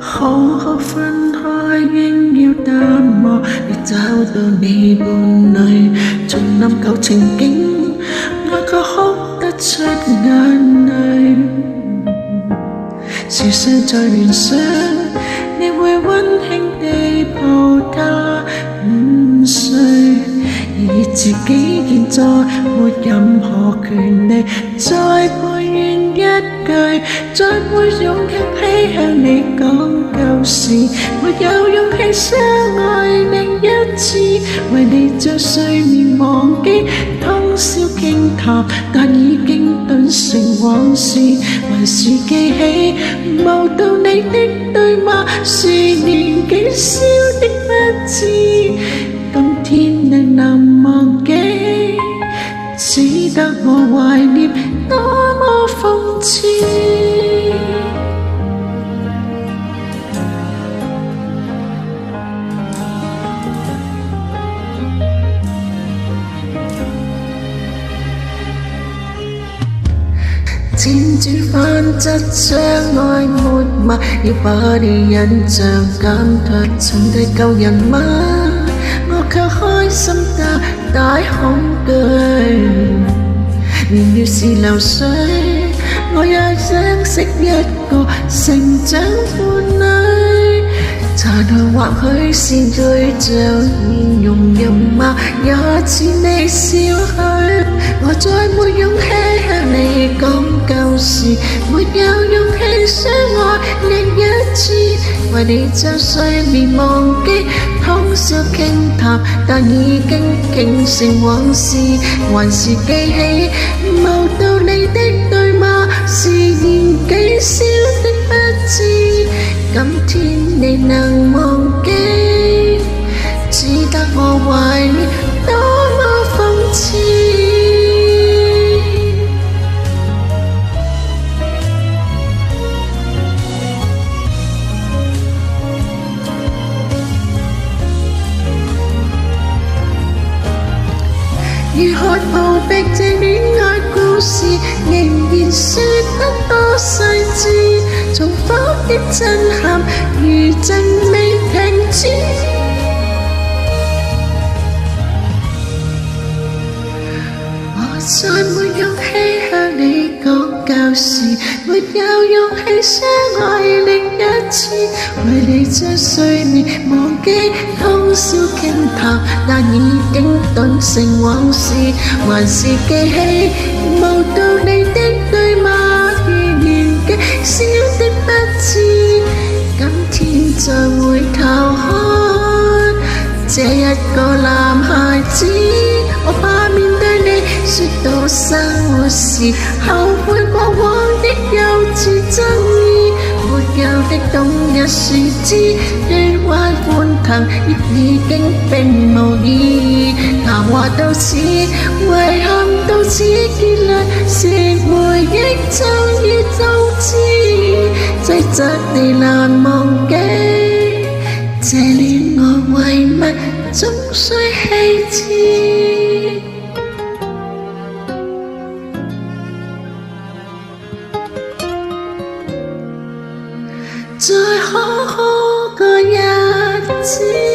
可分開應要淡漠，你找到你伴侶，重臨舊情景，我卻哭得出眼淚。時常在聯想，你會溫馨地抱他午睡，而自己現在沒任何權利再抱怨一句，再沒勇氣披向你講舊事，沒有勇氣相愛另一次，為你將睡眠忘記，通宵傾談，但已經頓成往事，還是記起無道理的對罵，是年紀小的不智，今天你能忘記，只得我懷念，多麼諷刺。輾轉反側，相愛沒默，要把你印象減退，曾對舊人嗎？我卻開心得大恐懼。年月是流水，我也想識一個成長伴侶。查到或許是對象，面容人貌也似你少許。我再沒勇氣向你講舊事，沒有勇氣相愛另一次，為你將睡眠忘記，通宵傾談，但已經傾成往事，還是記起無道理的對罵，是年紀小的不智，今天你能忘記，只得我懷念，多麼諷刺。如何逃避這戀愛故事，仍然說得多細緻，重複的震撼，餘震未停止。我再沒勇氣向你講舊事，沒有勇氣相愛另一次，為你將睡眠忘記，通宵傾談，但已經頓成往事，還是記起無道理的對罵，如年紀小的不智，今天再回頭看這一個男孩子，我怕面對你說到生活時，後悔過往的幼稚爭議，沒有的冬日樹枝，斷壞歡騰，亦已經並無意義。談話到此，遺憾到此結論，是回憶終於終止，擠擠地難忘記，這戀愛遺物總須棄置。再可可個日子。